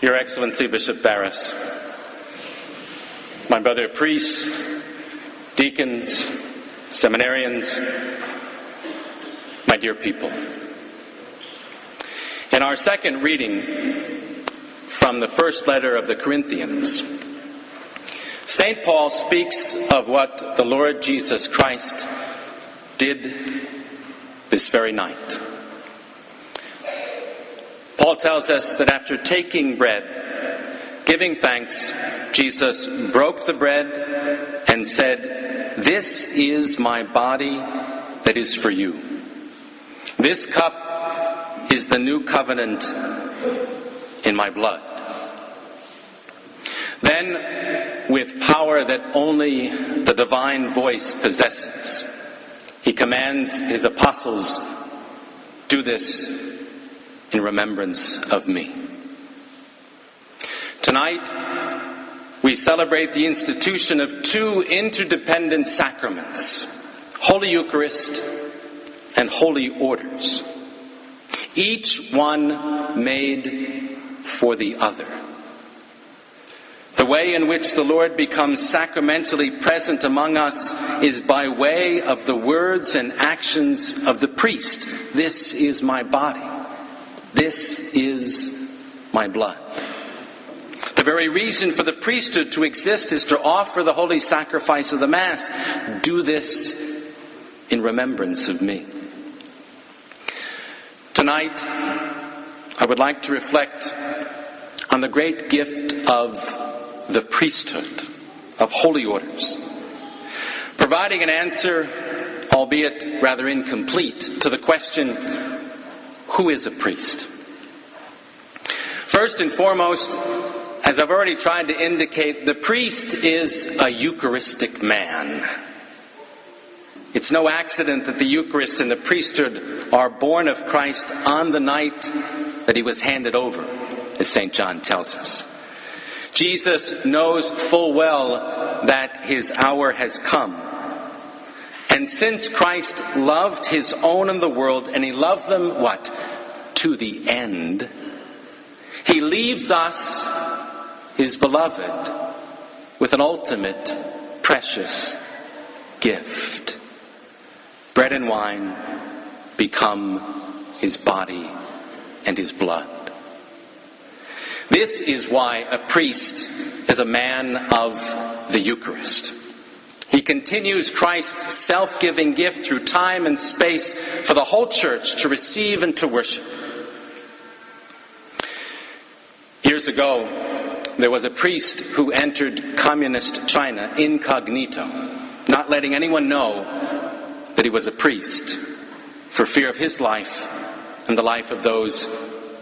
Your Excellency, Bishop Barris, my brother priests, deacons, seminarians, my dear people. In our second reading from the first letter of the Corinthians, St. Paul speaks of what the Lord Jesus Christ did this very night. Paul tells us that after taking bread, giving thanks, Jesus broke the bread and said, "This is my body that is for you. This cup is the new covenant in my blood." Then, with power that only the divine voice possesses, he commands his apostles, "Do this in remembrance of me." Tonight, we celebrate the institution of two interdependent sacraments, Holy Eucharist and Holy Orders, each one made for the other. The way in which the Lord becomes sacramentally present among us is by way of the words and actions of the priest. "This is my body. This is my blood." The very reason for the priesthood to exist is to offer the holy sacrifice of the Mass. "Do this in remembrance of me." Tonight, I would like to reflect on the great gift of the priesthood, of holy orders, providing an answer, albeit rather incomplete, to the question, who is a priest? First and foremost, as I've already tried to indicate, the priest is a Eucharistic man. It's no accident that the Eucharist and the priesthood are born of Christ on the night that he was handed over, as St. John tells us. Jesus knows full well that his hour has come. And since Christ loved his own in the world, and he loved them, what? To the end. He leaves us, his beloved, with an ultimate, precious gift. Bread and wine become his body and his blood. This is why a priest is a man of the Eucharist. He continues Christ's self-giving gift through time and space for the whole church to receive and to worship. Years ago, there was a priest who entered communist China incognito, not letting anyone know that he was a priest, for fear of his life and the life of those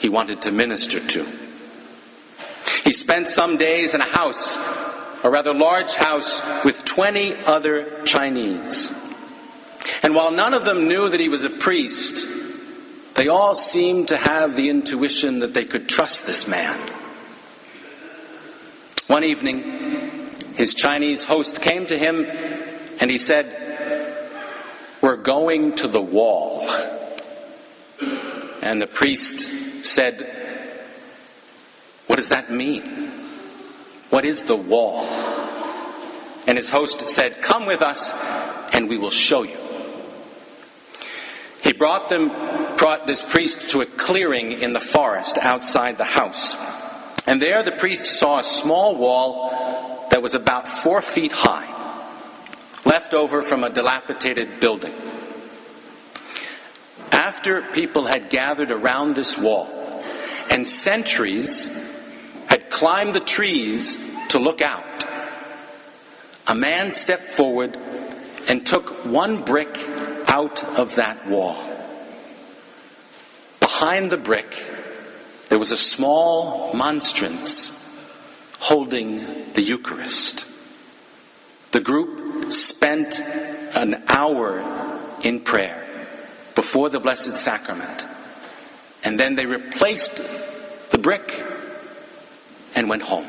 he wanted to minister to. He spent some days in a house, a rather large house, with 20 other Chinese. And while none of them knew that he was a priest, they all seemed to have the intuition that they could trust this man. One evening, his Chinese host came to him and he said, "We're going to the wall." And the priest said, "What does that mean? What is the wall?" And his host said, "Come with us and we will show you." He brought this priest to a clearing in the forest outside the house. And there the priest saw a small wall that was about 4 feet high, left over from a dilapidated building. After people had gathered around this wall, and sentries had climbed the trees to look out, a man stepped forward and took one brick out of that wall. Behind the brick, there was a small monstrance holding the Eucharist. The group spent an hour in prayer before the Blessed Sacrament, and then they replaced the brick and went home.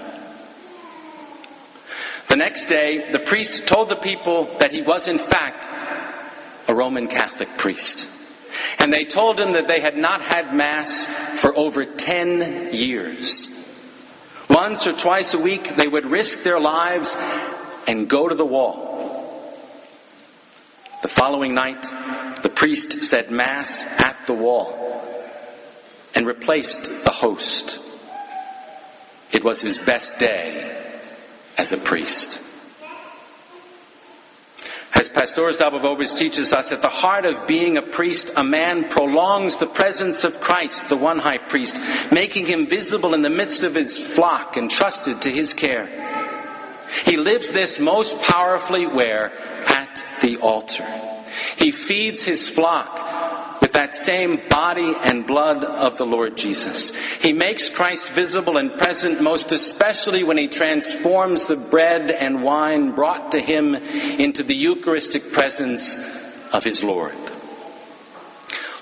The next day, the priest told the people that he was in fact a Roman Catholic priest. And they told him that they had not had Mass for over 10 years. Once or twice a week, they would risk their lives and go to the wall. The following night, the priest said Mass at the wall and replaced the host. It was his best day as a priest. As Pastors Dabovobis teaches us, at the heart of being a priest, a man prolongs the presence of Christ, the one high priest, making him visible in the midst of his flock and trusted to his care. He lives this most powerfully where? At the altar. He feeds his flock with that same body and blood of the Lord Jesus. He makes Christ visible and present, most especially when he transforms the bread and wine brought to him into the Eucharistic presence of his Lord.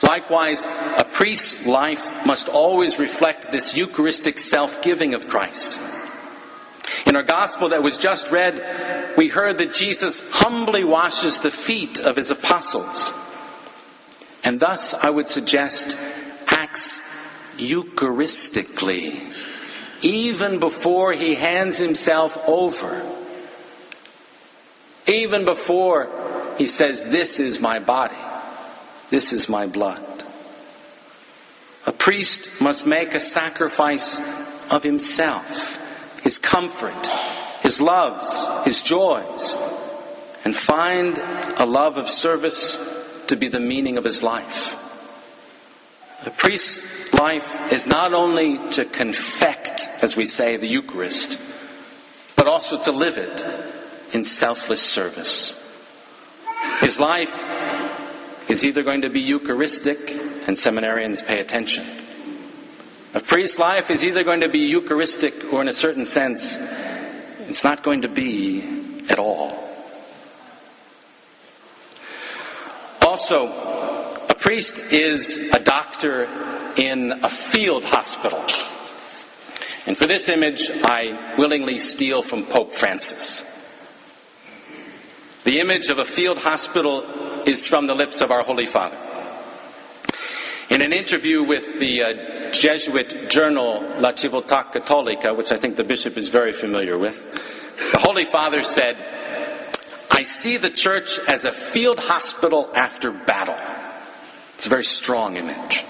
Likewise, a priest's life must always reflect this Eucharistic self-giving of Christ. In our gospel that was just read, we heard that Jesus humbly washes the feet of his apostles. And thus, I would suggest, acts Eucharistically, even before he hands himself over. Even before he says, "This is my body, this is my blood." A priest must make a sacrifice of himself, his comfort, his loves, his joys, and find a love of service to be the meaning of his life. A priest's life is not only to confect, as we say, the Eucharist, but also to live it in selfless service. His life is either going to be Eucharistic, and seminarians pay attention. A priest's life is either going to be Eucharistic, or in a certain sense, it's not going to be at all. Also, a priest is a doctor in a field hospital. And for this image, I willingly steal from Pope Francis. The image of a field hospital is from the lips of our Holy Father. In an interview with the Jesuit journal La Civiltà Cattolica, which I think the bishop is very familiar with, the Holy Father said, "I see the church as a field hospital after battle." It's a very strong image.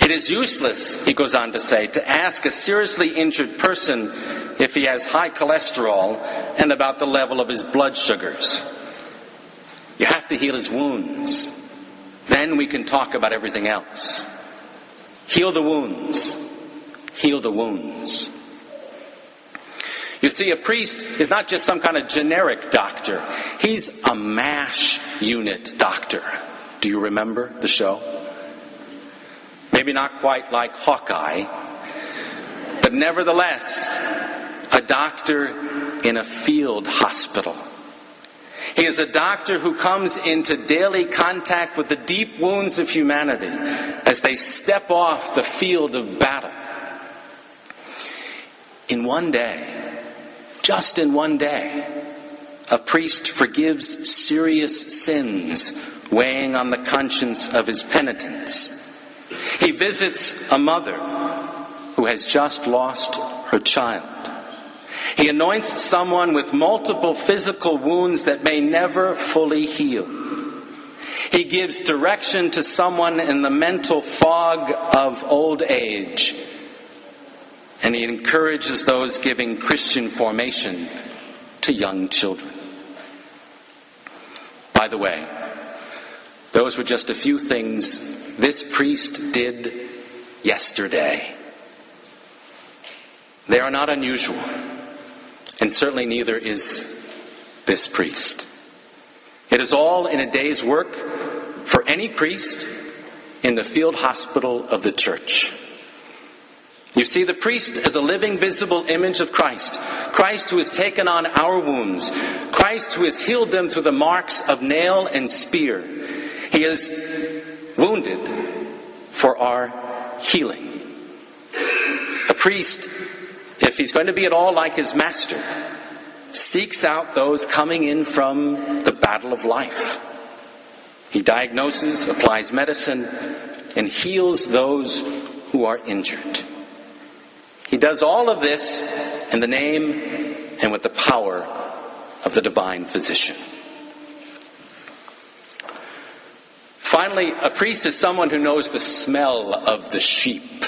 It is useless, he goes on to say, to ask a seriously injured person if he has high cholesterol and about the level of his blood sugars. You have to heal his wounds. Then we can talk about everything else. Heal the wounds. Heal the wounds. You see, a priest is not just some kind of generic doctor. He's a MASH unit doctor. Do you remember the show? Maybe not quite like Hawkeye, but nevertheless, a doctor in a field hospital. He is a doctor who comes into daily contact with the deep wounds of humanity as they step off the field of battle. In one day, just in one day, a priest forgives serious sins weighing on the conscience of his penitents. He visits a mother who has just lost her child. He anoints someone with multiple physical wounds that may never fully heal. He gives direction to someone in the mental fog of old age. And he encourages those giving Christian formation to young children. By the way, those were just a few things this priest did yesterday. They are not unusual, and certainly neither is this priest. It is all in a day's work for any priest in the field hospital of the church. You see, the priest is a living, visible image of Christ. Christ who has taken on our wounds. Christ who has healed them through the marks of nail and spear. He is wounded for our healing. A priest, if he's going to be at all like his master, seeks out those coming in from the battle of life. He diagnoses, applies medicine, and heals those who are injured. He does all of this in the name and with the power of the divine physician. Finally, a priest is someone who knows the smell of the sheep.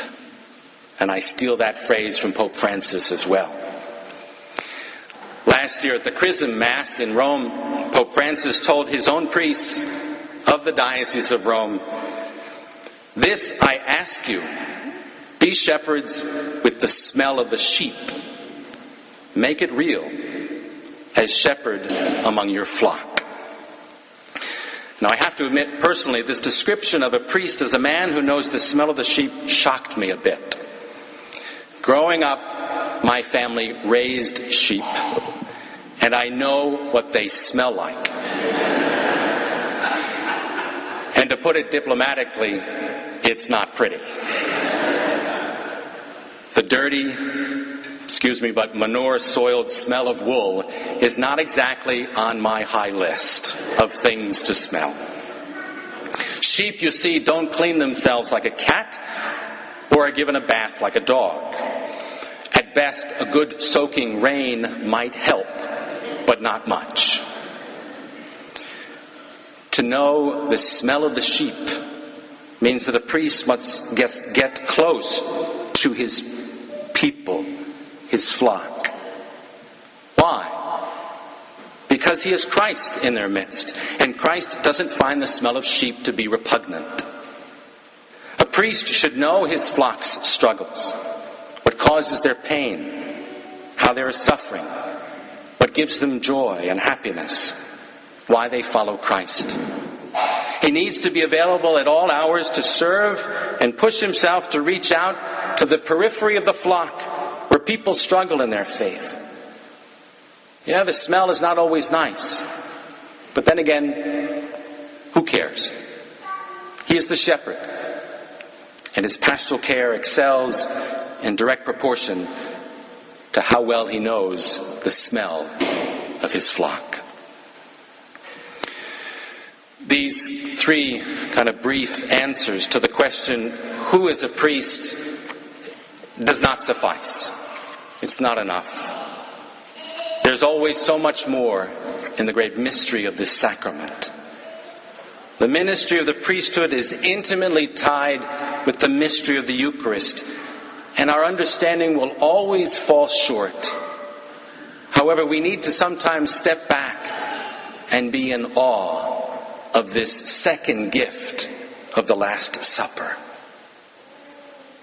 And I steal that phrase from Pope Francis as well. Last year at the Chrism Mass in Rome, Pope Francis told his own priests of the Diocese of Rome, "This I ask you, be shepherds with the smell of the sheep. Make it real as shepherd among your flock." Now, I have to admit, personally, this description of a priest as a man who knows the smell of the sheep shocked me a bit. Growing up, my family raised sheep, and I know what they smell like. And to put it diplomatically, it's not pretty. The dirty, but manure-soiled smell of wool is not exactly on my high list of things to smell. Sheep, you see, don't clean themselves like a cat or are given a bath like a dog. At best, a good soaking rain might help, but not much. To know the smell of the sheep means that a priest must get close to his people, his flock. Why? Because he is Christ in their midst, and Christ doesn't find the smell of sheep to be repugnant. A priest should know his flock's struggles, what causes their pain, how they are suffering, what gives them joy and happiness, why they follow Christ. He needs to be available at all hours to serve and push himself to reach out to the periphery of the flock where people struggle in their faith. Yeah, the smell is not always nice, but then again, who cares? He is the shepherd, and his pastoral care excels in direct proportion to how well he knows the smell of his flock. These three kind of brief answers to the question, who is a priest, does not suffice. It's not enough. There's always so much more in the great mystery of this sacrament. The ministry of the priesthood is intimately tied with the mystery of the Eucharist, and our understanding will always fall short. However, we need to sometimes step back and be in awe of this second gift of the Last Supper.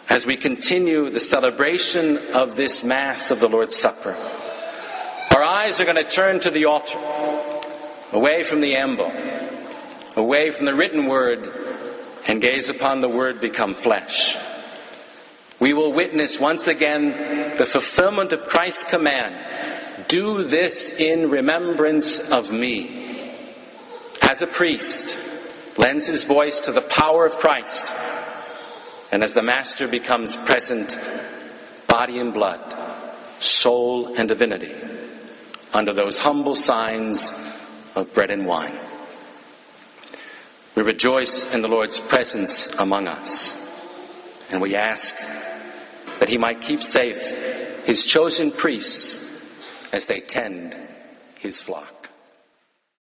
As we continue the celebration of this Mass of the Lord's Supper, our eyes are going to turn to the altar, away from the ambo, away from the written word, and gaze upon the Word become flesh. We will witness once again the fulfillment of Christ's command, "Do this in remembrance of me." As a priest lends his voice to the power of Christ, and as the Master becomes present, body and blood, soul and divinity, under those humble signs of bread and wine. We rejoice in the Lord's presence among us, and we ask that he might keep safe his chosen priests as they tend his flock.